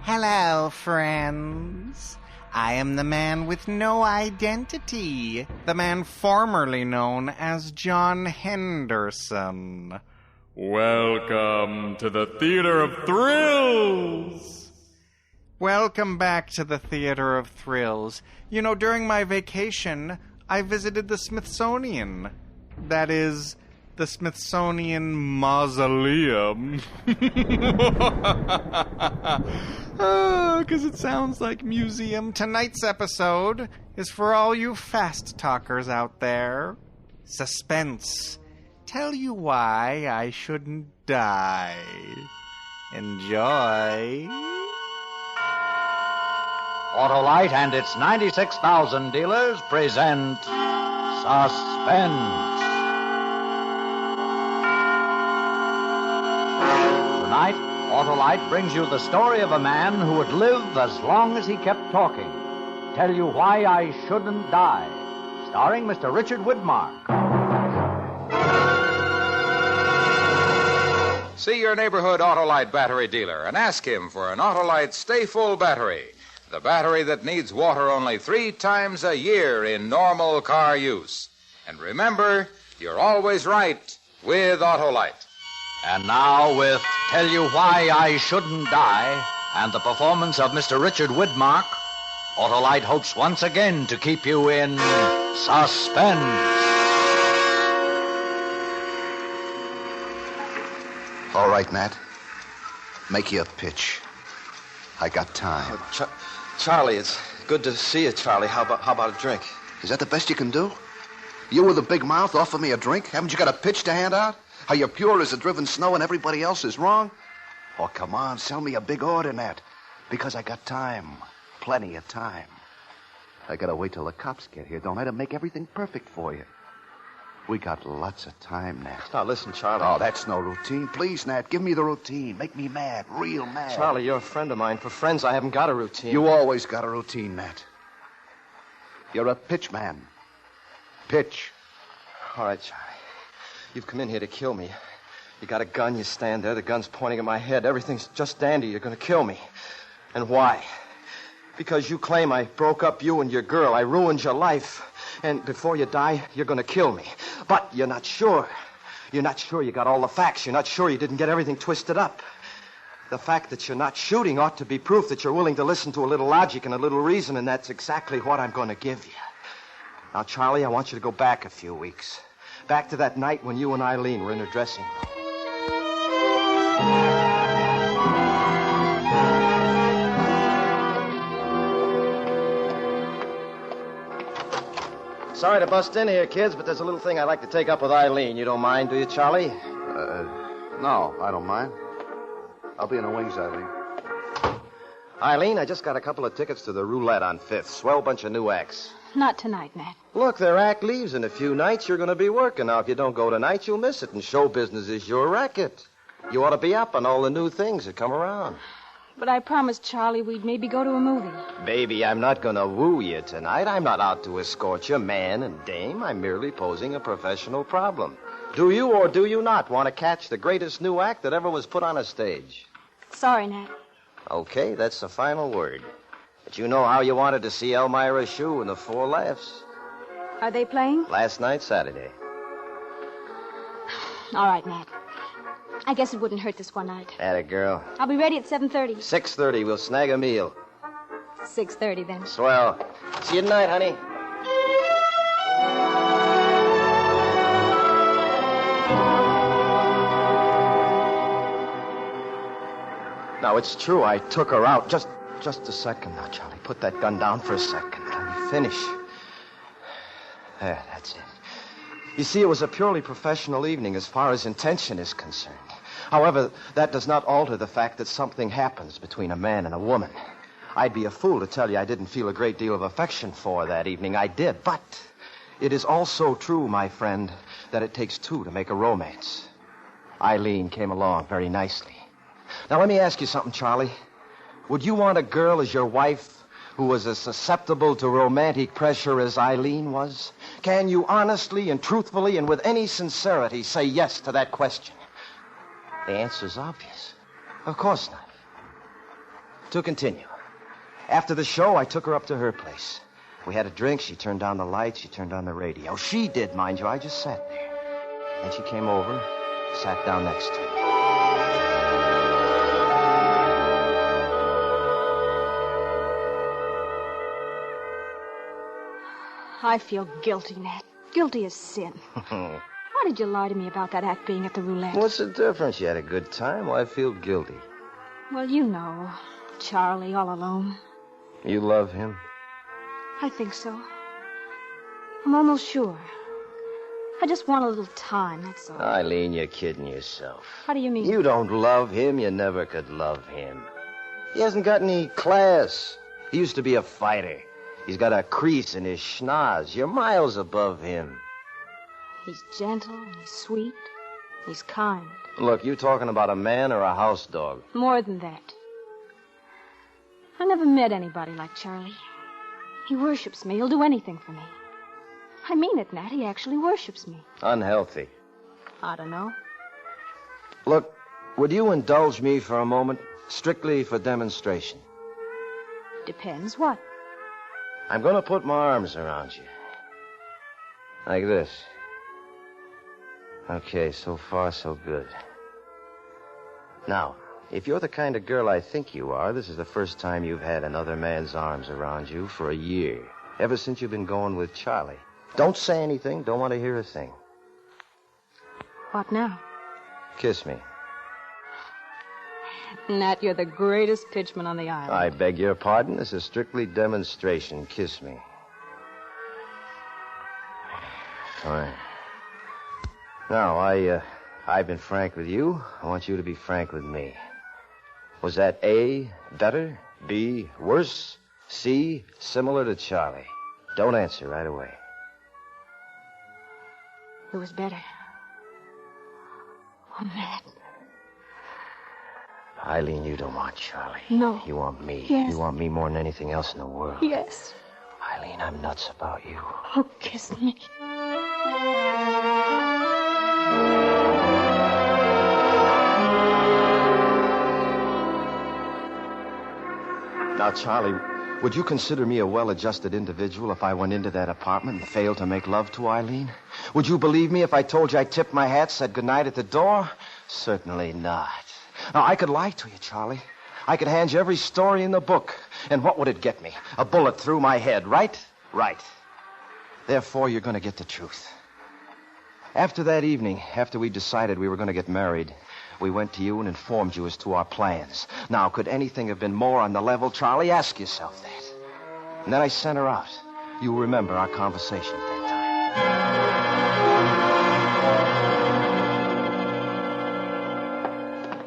Hello, friends. I am the man with no identity, the man formerly known as John Henderson. Welcome to the Theater of Thrills! Welcome back to the Theater of Thrills. You know, during my vacation, I visited the Smithsonian. That is, the Smithsonian Mausoleum. Because it sounds like museum. Tonight's episode is for all you fast talkers out there. Suspense. Tell you why I shouldn't die. Enjoy. Autolite and its 96,000 dealers present Suspense. Tonight, Autolite brings you the story of a man who would live as long as he kept talking. Tell You Why I Shouldn't Die, starring Mr. Richard Widmark. See your neighborhood Autolite battery dealer and ask him for an Autolite Stay Full battery, the battery that needs water only 3 times a year in normal car use. And remember, you're always right with Autolite. And now with Tell You Why I Shouldn't Die and the performance of Mr. Richard Widmark, Autolite hopes once again to keep you in suspense. All right, Nat. Make you a pitch. I got time. Charlie, it's good to see you, Charlie. How about a drink? Is that the best you can do? You with a big mouth offer me a drink? Haven't you got a pitch to hand out? How you're pure as the driven snow and everybody else is wrong? Oh, come on, sell me a big order, Nat. Because I got time. Plenty of time. I gotta wait till the cops get here, don't I, to make everything perfect for you. We got lots of time, Nat. Now, listen, Charlie. Oh, that's no routine. Please, Nat, give me the routine. Make me mad, real mad. Charlie, you're a friend of mine. For friends, I haven't got a routine. You always got a routine, Nat. You're a pitch man. Pitch. All right, Charlie. You've come in here to kill me. You got a gun, you stand there, the gun's pointing at my head. Everything's just dandy. You're going to kill me. And why? Because you claim I broke up you and your girl. I ruined your life. And before you die, you're going to kill me. But you're not sure. You're not sure you got all the facts. You're not sure you didn't get everything twisted up. The fact that you're not shooting ought to be proof that you're willing to listen to a little logic and a little reason, and that's exactly what I'm going to give you. Now, Charlie, I want you to go back a few weeks. Back to that night when you and Eileen were in her dressing room. Sorry to bust in here, kids, but there's a little thing I'd like to take up with Eileen. You don't mind, do you, Charlie? No, I don't mind. I'll be in the wings, Eileen. Eileen, I just got a couple of tickets to the roulette on 5th. Swell bunch of new acts. Not tonight, Nat. Look, their act leaves in a few nights. You're going to be working. Now, if you don't go tonight, you'll miss it. And show business is your racket. You ought to be up on all the new things that come around. But I promised Charlie we'd maybe go to a movie. Baby, I'm not going to woo you tonight. I'm not out to escort you, man and dame. I'm merely posing a professional problem. Do you or do you not want to catch the greatest new act that ever was put on a stage? Sorry, Nat. Okay, that's the final word. But you know how you wanted to see Elmira Shue and the Four Laughs. Are they playing? Last night, Saturday. All right, Nat. I guess it wouldn't hurt this one night. Atta girl. I'll be ready at 7:30. 6:30, we'll snag a meal. 6:30 then. Swell. See you tonight, honey. Now, it's true, I took her out. Just a second now, Charlie. Put that gun down for a second. Let me finish. There, that's it. You see, it was a purely professional evening as far as intention is concerned. However, that does not alter the fact that something happens between a man and a woman. I'd be a fool to tell you I didn't feel a great deal of affection for her that evening. I did, but it is also true, my friend, that it takes two to make a romance. Eileen came along very nicely. Now, let me ask you something, Charlie. Would you want a girl as your wife who was as susceptible to romantic pressure as Eileen was? Can you honestly and truthfully and with any sincerity say yes to that question? The answer's obvious. Of course not. To continue. After the show, I took her up to her place. We had a drink. She turned down the lights. She turned on the radio. She did, mind you. I just sat there. Then she came over, sat down next to me. I feel guilty, Nat. Guilty as sin. Why did you lie to me about that act being at the roulette? What's the difference? You had a good time. Why feel guilty? Well, you know. Charlie, all alone. You love him? I think so. I'm almost sure. I just want a little time, that's all. Eileen, you're kidding yourself. How do you mean? You don't love him. You never could love him. He hasn't got any class. He used to be a fighter. He's got a crease in his schnoz. You're miles above him. He's gentle, he's sweet, he's kind. Look, you talking about a man or a house dog? More than that. I never met anybody like Charlie. He worships me. He'll do anything for me. I mean it, Nat. He actually worships me. Unhealthy. I don't know. Look, would you indulge me for a moment? Strictly for demonstration. Depends. What? I'm going to put my arms around you. Like this. Okay, so far so good. Now, if you're the kind of girl I think you are, this is the first time you've had another man's arms around you for a year. Ever since you've been going with Charlie. Don't say anything. Don't want to hear a thing. What now? Kiss me. Nat, you're the greatest pitchman on the island. I beg your pardon. This is strictly demonstration. Kiss me. Fine. Now, I've been frank with you. I want you to be frank with me. Was that A, better? B, worse? C, similar to Charlie? Don't answer right away. It was better. Oh, Nat. Eileen, you don't want Charlie. No. You want me. Yes. You want me more than anything else in the world. Yes. Eileen, I'm nuts about you. Oh, kiss me. Now, Charlie, would you consider me a well-adjusted individual if I went into that apartment and failed to make love to Eileen? Would you believe me if I told you I tipped my hat, said goodnight at the door? Certainly not. Now, I could lie to you, Charlie. I could hand you every story in the book. And what would it get me? A bullet through my head, right? Right. Therefore, you're going to get the truth. After that evening, after we decided we were going to get married, we went to you and informed you as to our plans. Now, could anything have been more on the level, Charlie? Ask yourself that. And then I sent her out. You remember our conversation at that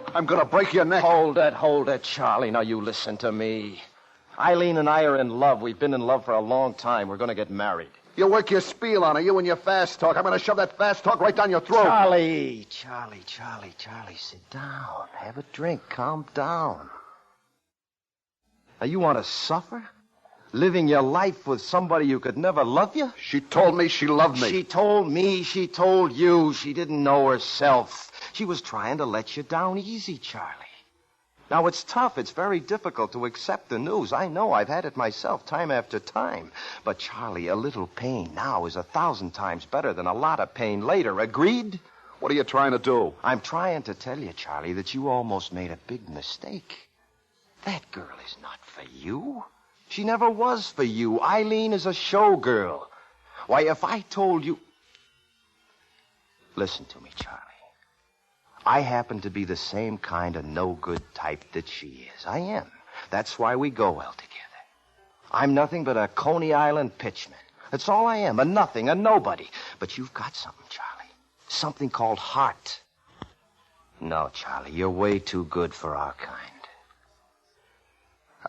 time. I'm going to break your neck. Hold it, Charlie. Now, you listen to me. Eileen and I are in love. We've been in love for a long time. We're going to get married. You work your spiel on her, you and your fast talk. I'm going to shove that fast talk right down your throat. Charlie, sit down. Have a drink. Calm down. Now, you want to suffer? Living your life with somebody who could never love you? She told me she loved me. She told me, she told you. She didn't know herself. She was trying to let you down easy, Charlie. Now, it's tough. It's very difficult to accept the news. I know. I've had it myself time after time. But, Charlie, a little pain now is 1,000 times better than a lot of pain later. Agreed? What are you trying to do? I'm trying to tell you, Charlie, that you almost made a big mistake. That girl is not for you. She never was for you. Eileen is a showgirl. Why, if I told you... Listen to me, Charlie. I happen to be the same kind of no-good type that she is. I am. That's why we go well together. I'm nothing but a Coney Island pitchman. That's all I am, a nothing, a nobody. But you've got something, Charlie. Something called heart. No, Charlie, you're way too good for our kind.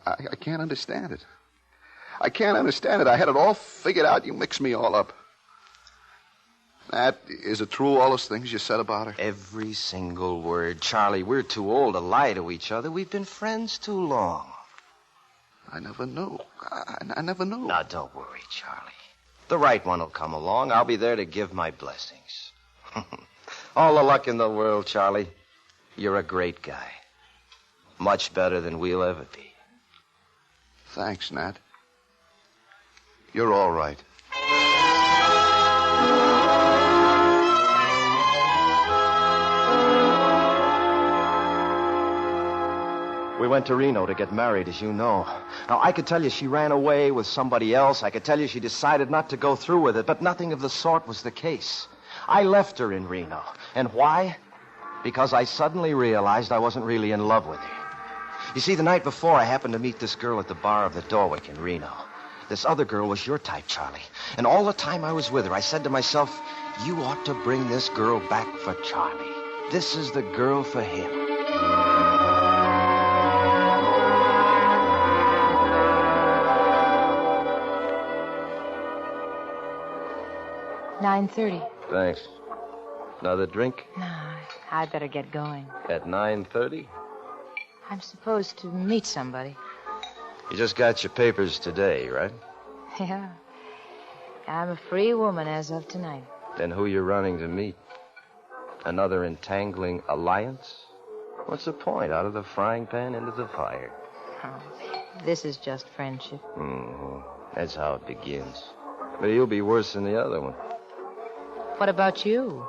I can't understand it. I can't understand it. I had it all figured out. You mixed me all up. Nat, is it true, all those things you said about her? Every single word. Charlie, we're too old to lie to each other. We've been friends too long. I never knew. I never knew. Now, don't worry, Charlie. The right one will come along. I'll be there to give my blessings. All the luck in the world, Charlie. You're a great guy. Much better than we'll ever be. Thanks, Nat. You're all right. We went to Reno to get married, as you know. Now, I could tell you she ran away with somebody else. I could tell you she decided not to go through with it, but nothing of the sort was the case. I left her in Reno. And why? Because I suddenly realized I wasn't really in love with her. You see, the night before, I happened to meet this girl at the bar of the Dorwick in Reno. This other girl was your type, Charlie. And all the time I was with her, I said to myself, you ought to bring this girl back for Charlie. This is the girl for him. $9:30. Thanks. Another drink? No, I'd better get going. At 9:30? I'm supposed to meet somebody. You just got your papers today, right? Yeah. I'm a free woman as of tonight. Then who you running to meet? Another entangling alliance? What's the point? Out of the frying pan into the fire. Oh, this is just friendship. Mm-hmm. That's how it begins. But you'll be worse than the other one. What about you?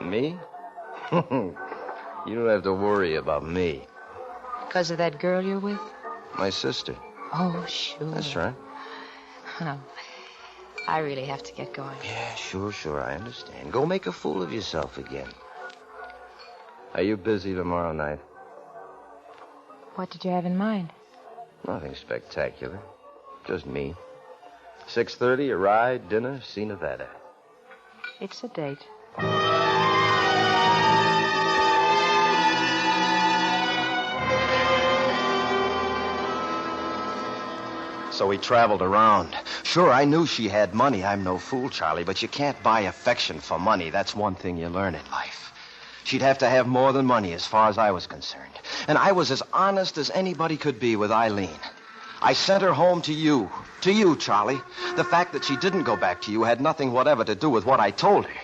Me? You don't have to worry about me. Because of that girl you're with? My sister. Oh, sure. That's right. Oh, I really have to get going. Yeah, sure, I understand. Go make a fool of yourself again. Are you busy tomorrow night? What did you have in mind? Nothing spectacular. Just me. 6:30, a ride, dinner, see Nevada. It's a date. So we traveled around. Sure, I knew she had money. I'm no fool, Charlie, but you can't buy affection for money. That's one thing you learn in life. She'd have to have more than money as far as I was concerned. And I was as honest as anybody could be with Eileen. I sent her home to you. To you, Charlie. The fact that she didn't go back to you had nothing whatever to do with what I told her.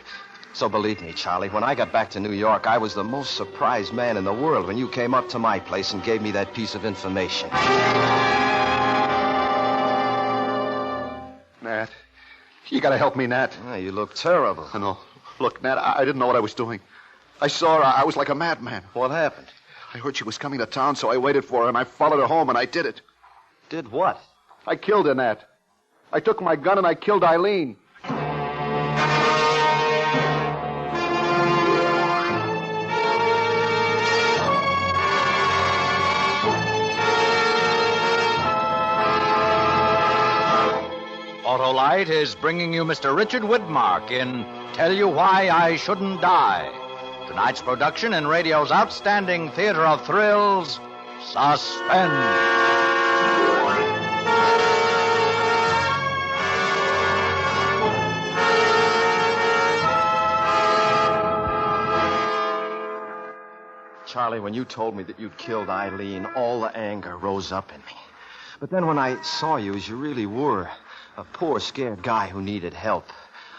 So believe me, Charlie, when I got back to New York, I was the most surprised man in the world when you came up to my place and gave me that piece of information. Nat, you gotta help me, Nat. Oh, you look terrible. I know. Look, Nat, I didn't know what I was doing. I saw her. I was like a madman. What happened? I heard she was coming to town, so I waited for her, and I followed her home, and I did it. Did what? I killed her, Nat. I took my gun, and I killed Eileen. Autolite is bringing you Mr. Richard Widmark in Tell You Why I Shouldn't Die. Tonight's production in radio's outstanding theater of thrills, Suspense. Charlie, when you told me that you'd killed Eileen, all the anger rose up in me. But then when I saw you as you really were, a poor, scared guy who needed help,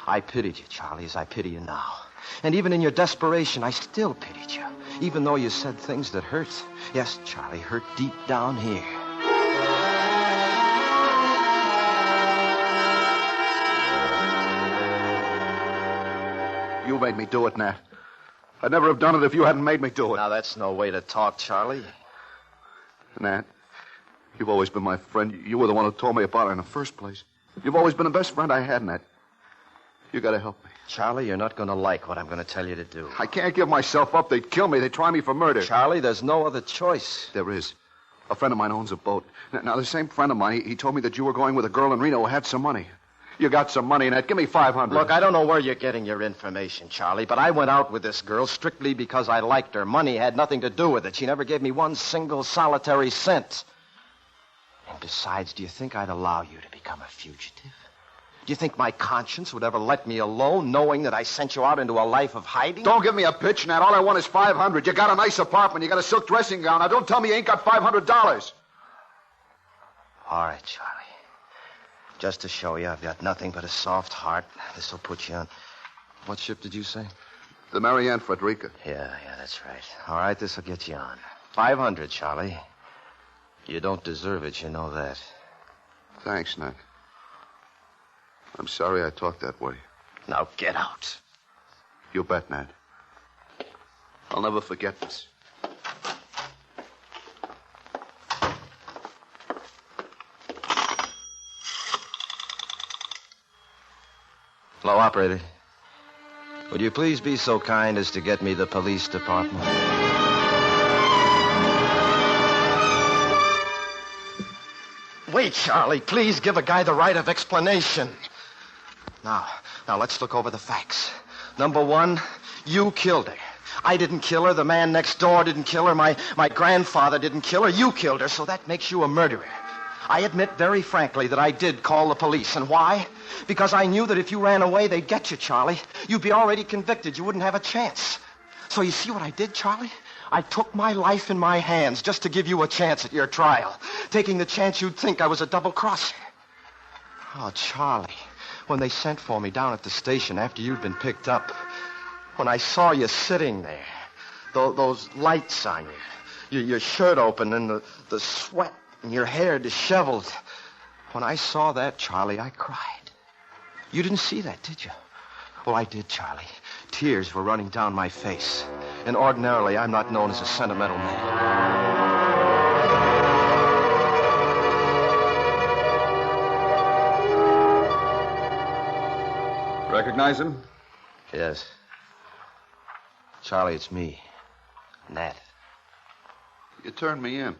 I pitied you, Charlie, as I pity you now. And even in your desperation, I still pitied you, even though you said things that hurt. Yes, Charlie, hurt deep down here. You made me do it, Nat. I'd never have done it if you hadn't made me do it. Now, that's no way to talk, Charlie. Nat, you've always been my friend. You were the one who told me about her in the first place. You've always been the best friend I had, Nat. You gotta help me. Charlie, you're not going to like what I'm going to tell you to do. I can't give myself up. They'd kill me. They'd try me for murder. Charlie, there's no other choice. There is. A friend of mine owns a boat. Now, the same friend of mine, he told me that you were going with a girl in Reno who had some money. You got some money, Nat. Give me $500. Look, I don't know where you're getting your information, Charlie, but I went out with this girl strictly because I liked her. Money had nothing to do with it. She never gave me one single solitary cent. And besides, do you think I'd allow you to become a fugitive? Do you think my conscience would ever let me alone, knowing that I sent you out into a life of hiding? Don't give me a pitch, Nat. All I want is $500. You got a nice apartment. You got a silk dressing gown. Now, don't tell me you ain't got $500. All right, Charlie. Just to show you I've got nothing but a soft heart, this will put you on... What ship did you say? The Marianne Frederica. Yeah, that's right. All right, this will get you on. $500, Charlie. You don't deserve it, you know that. Thanks, Nat. I'm sorry I talked that way. Now get out. You bet, Nat. I'll never forget this. Hello, operator. Would you please be so kind as to get me the police department? Wait, Charlie. Please give a guy the right of explanation. Now, let's look over the facts. Number one, you killed her. I didn't kill her. The man next door didn't kill her. My grandfather didn't kill her. You killed her, so that makes you a murderer. I admit very frankly that I did call the police. And why? Because I knew that if you ran away, they'd get you, Charlie. You'd be already convicted. You wouldn't have a chance. So you see what I did, Charlie? I took my life in my hands just to give you a chance at your trial, taking the chance you'd think I was a double-crosser. Oh, Charlie, when they sent for me down at the station after you'd been picked up, when I saw you sitting there, those lights on you, your shirt open and the sweat and your hair disheveled, when I saw that, Charlie, I cried. You didn't see that, did you? Well, I did, Charlie. Tears were running down my face. And ordinarily, I'm not known as a sentimental man. Recognize him? Yes. Charlie, it's me. Nat. You turned me in.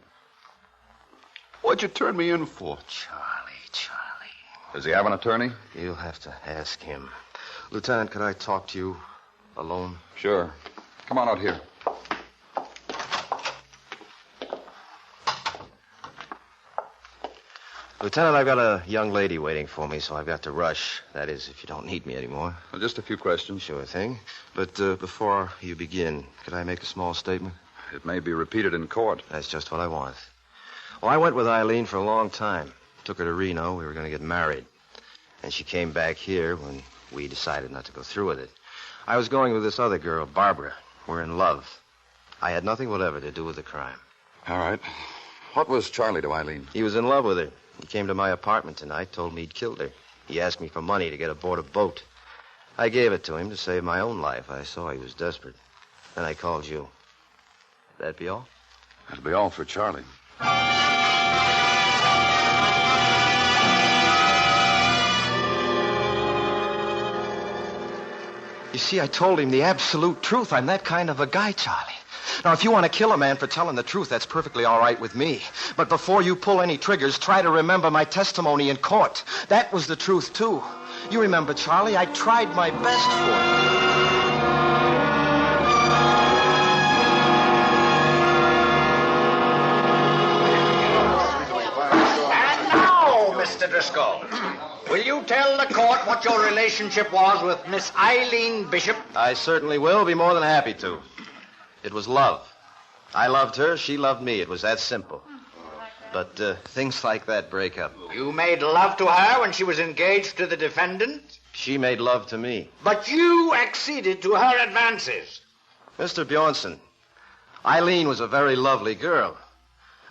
What'd you turn me in for? Charlie. Does he have an attorney? You'll have to ask him. Lieutenant, could I talk to you alone? Sure. Come on out here. Lieutenant, I've got a young lady waiting for me, so I've got to rush. That is, if you don't need me anymore. Well, just a few questions. Sure thing. But before you begin, could I make a small statement? It may be repeated in court. That's just what I want. Well, I went with Eileen for a long time. Took her to Reno. We were going to get married. And she came back here when we decided not to go through with it. I was going with this other girl, Barbara. We're in love. I had nothing whatever to do with the crime. All right. What was Charlie to Eileen? He was in love with her. He came to my apartment tonight, told me he'd killed her. He asked me for money to get aboard a boat. I gave it to him to save my own life. I saw he was desperate. Then I called you. That be all? That'll be all for Charlie. You see, I told him the absolute truth. I'm that kind of a guy, Charlie. Now, if you want to kill a man for telling the truth, that's perfectly all right with me. But before you pull any triggers, try to remember my testimony in court. That was the truth, too. You remember, Charlie, I tried my best for you. And now, Mr. Driscoll, will you tell the court what your relationship was with Miss Eileen Bishop? I certainly will. Be more than happy to. It was love. I loved her. She loved me. It was that simple. But things like that break up. You made love to her when she was engaged to the defendant? She made love to me. But you acceded to her advances. Mr. Bjornson, Eileen was a very lovely girl.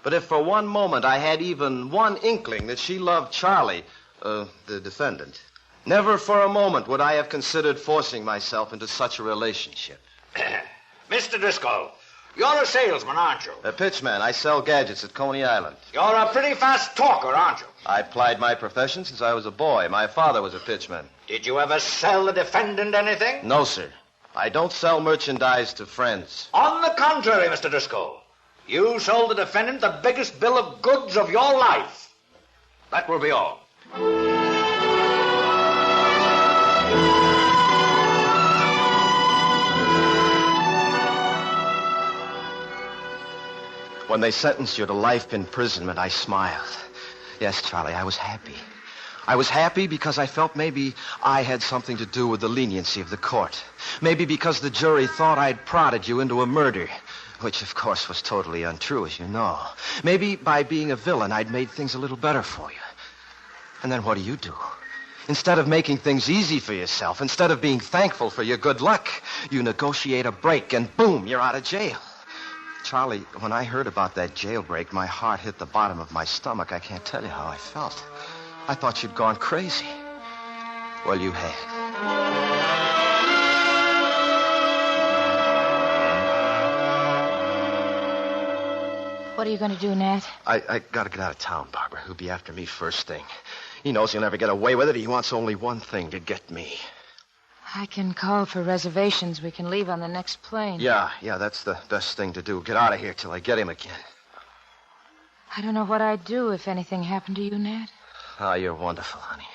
But if for one moment I had even one inkling that she loved Charlie, the defendant, never for a moment would I have considered forcing myself into such a relationship. Mr. Driscoll, you're a salesman, aren't you? A pitchman. I sell gadgets at Coney Island. You're a pretty fast talker, aren't you? I plied my profession since I was a boy. My father was a pitchman. Did you ever sell the defendant anything? No, sir. I don't sell merchandise to friends. On the contrary, Mr. Driscoll, you sold the defendant the biggest bill of goods of your life. That will be all. When they sentenced you to life imprisonment, I smiled. Yes, Charlie, I was happy. I was happy because I felt maybe I had something to do with the leniency of the court. Maybe because the jury thought I'd prodded you into a murder, which, of course, was totally untrue, as you know. Maybe by being a villain, I'd made things a little better for you. And then what do? Instead of making things easy for yourself, instead of being thankful for your good luck, you negotiate a break, and boom, you're out of jail. Charlie, when I heard about that jailbreak, my heart hit the bottom of my stomach. I can't tell you how I felt. I thought you'd gone crazy. Well, you had. What are you going to do, Nat? I gotta get out of town, Barbara. He'll be after me first thing. He knows he'll never get away with it. He wants only one thing, to get me. I can call for reservations. We can leave on the next plane. Yeah, that's the best thing to do. Get out of here till I get him again. I don't know what I'd do if anything happened to you, Nat. Oh, you're wonderful, honey.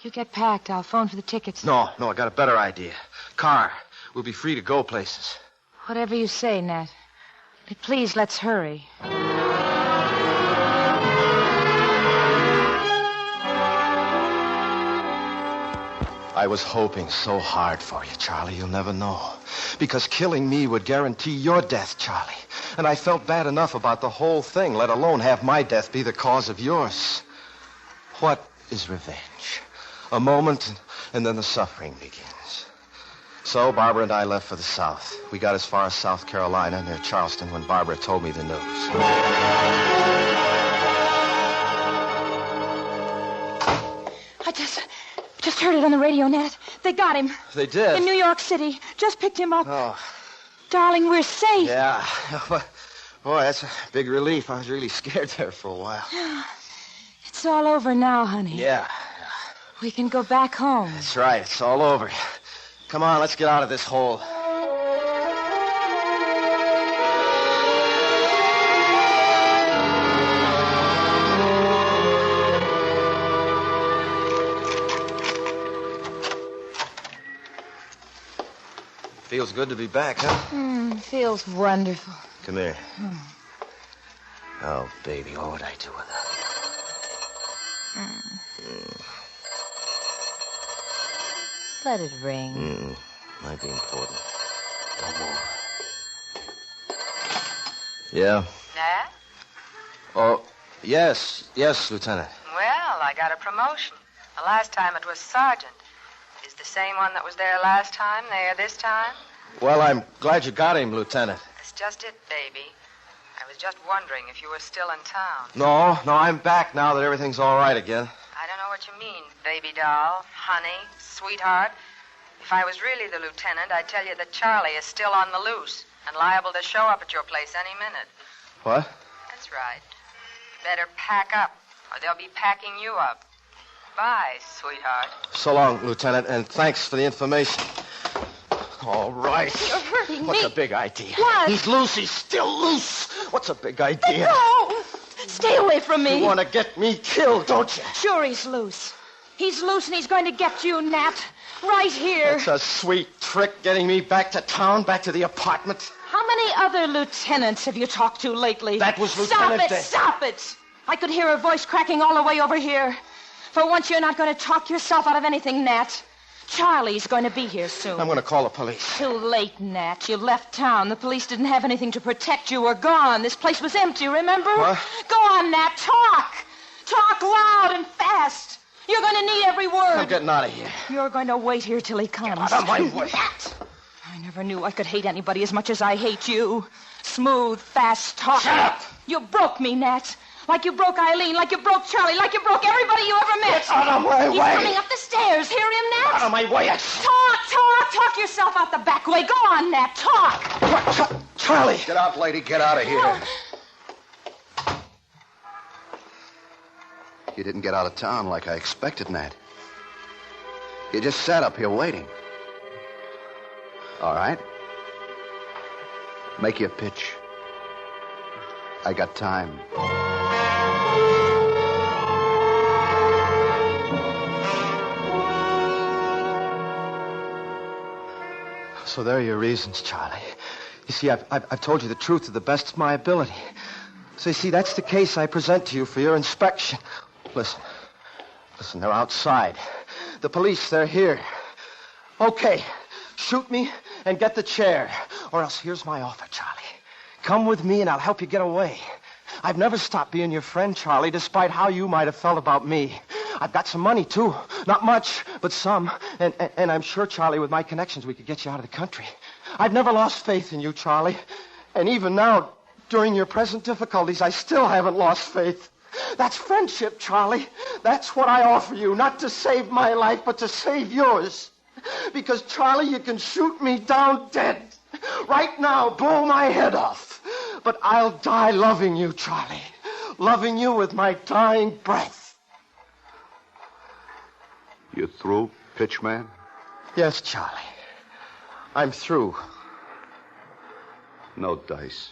You get packed. I'll phone for the tickets. No, I got a better idea. Car. We'll be free to go places. Whatever you say, Nat. But please, let's hurry. I was hoping so hard for you, Charlie. You'll never know. Because killing me would guarantee your death, Charlie. And I felt bad enough about the whole thing, let alone have my death be the cause of yours. What is revenge? A moment, and then the suffering begins. So Barbara and I left for the South. We got as far as South Carolina, near Charleston, when Barbara told me the news. I just heard it on the radio, Nat. They got him. They did? In New York City. Just picked him up. Oh. Darling, we're safe. Yeah. Boy, that's a big relief. I was really scared there for a while. It's all over now, honey. Yeah. We can go back home. That's right. It's all over. Come on, let's get out of this hole. Feels good to be back, huh? Feels wonderful. Come here. Oh, baby, what would I do without you? Let it ring. Might be important. Don't move. Yeah? Nat? Oh, yes, Lieutenant. Well, I got a promotion. The last time it was sergeant. Is the same one that was there last time there this time? Well, I'm glad you got him, Lieutenant. That's just it, baby. I was just wondering if you were still in town. No, I'm back now that everything's all right again. I don't know what you mean, baby doll, honey, sweetheart. If I was really the lieutenant, I'd tell you that Charlie is still on the loose and liable to show up at your place any minute. What? That's right. You better pack up, or they'll be packing you up. Bye, sweetheart. So long, Lieutenant, and thanks for the information. All right. You're hurting me. What's a big idea? What? He's loose. He's still loose. What's a big idea? No! Stay away from me. You want to get me killed, don't you? Sure, he's loose. He's loose and he's going to get you, Nat. Right here. It's a sweet trick getting me back to town, back to the apartment. How many other lieutenants have you talked to lately? That was Lieutenant Day. Stop it! I could hear her voice cracking all the way over here. For once, you're not going to talk yourself out of anything, Nat. Charlie's going to be here soon. I'm going to call the police. Too late, Nat. You left town. The police didn't have anything to protect you. We're gone. This place was empty, remember? What? Go on, Nat. Talk. Talk loud and fast. You're going to need every word. I'm getting out of here. You're going to wait here till he comes. Get out of my way. Nat! I never knew I could hate anybody as much as I hate you. Smooth, fast talk. Shut up! You broke me, Nat. Like you broke Eileen, like you broke Charlie, like you broke everybody you ever met. Get out of my He's way! coming up the stairs. Hear him, Nat? Out of my way! Talk yourself out the back way. Go on, Nat. Talk. Charlie! Get out, lady. Get out of here. You didn't get out of town like I expected, Nat. You just sat up here waiting. All right. Make your pitch. I got time. So there are your reasons, Charlie. You see, I've told you the truth to the best of my ability. So you see, that's the case I present to you for your inspection. Listen, they're outside. The police, they're here. Okay, shoot me and get the chair. Or else here's my offer, Charlie. Come with me and I'll help you get away. I've never stopped being your friend, Charlie, despite how you might have felt about me. I've got some money, too. Not much, but some. And I'm sure, Charlie, with my connections, we could get you out of the country. I've never lost faith in you, Charlie. And even now, during your present difficulties, I still haven't lost faith. That's friendship, Charlie. That's what I offer you, not to save my life, but to save yours. Because, Charlie, you can shoot me down dead. Right now, blow my head off. But I'll die loving you, Charlie. Loving you with my dying breath. You through, Pitchman? Yes, Charlie. I'm through. No dice.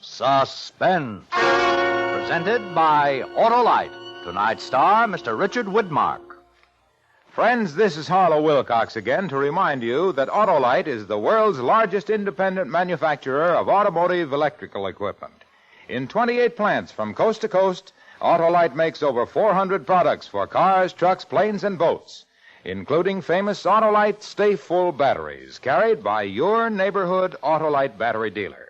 Suspense. Presented by Autolite. Tonight's star, Mr. Richard Widmark. Friends, this is Harlow Wilcox again to remind you that Autolite is the world's largest independent manufacturer of automotive electrical equipment. In 28 plants from coast to coast, Autolite makes over 400 products for cars, trucks, planes, and boats, including famous Autolite Stay Full batteries carried by your neighborhood Autolite battery dealer.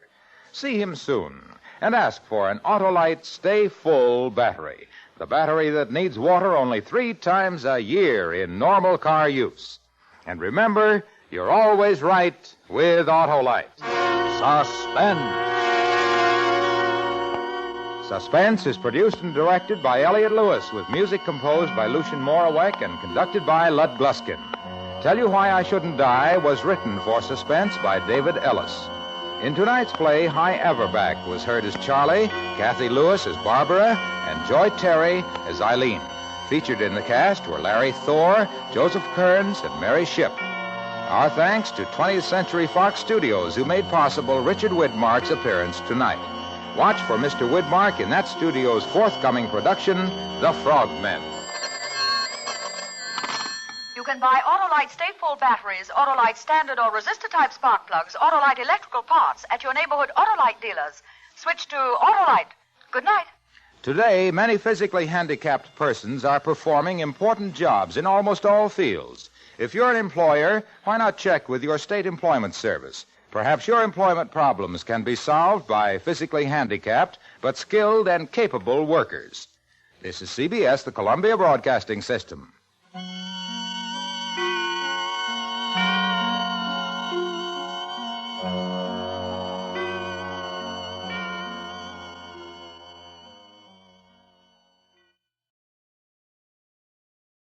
See him soon and ask for an Autolite Stay Full battery, the battery that needs water only 3 times a year in normal car use. And remember, you're always right with Autolite. Suspense. Suspense is produced and directed by Elliott Lewis, with music composed by Lucien Morawek and conducted by Lud Gluskin. Tell You Why I Shouldn't Die was written for Suspense by David Ellis. In tonight's play, High Everback was heard as Charlie, Kathy Lewis as Barbara, and Joy Terry as Eileen. Featured in the cast were Larry Thor, Joseph Kearns, and Mary Shipp. Our thanks to 20th Century Fox Studios, who made possible Richard Widmark's appearance tonight. Watch for Mr. Widmark in that studio's forthcoming production, The Frogmen. You can buy Autolite Stay Full batteries, Autolite standard or resistor-type spark plugs, Autolite electrical parts at your neighborhood Autolite dealers. Switch to Autolite. Good night. Today, many physically handicapped persons are performing important jobs in almost all fields. If you're an employer, why not check with your state employment service? Perhaps your employment problems can be solved by physically handicapped but skilled and capable workers. This is CBS, the Columbia Broadcasting System.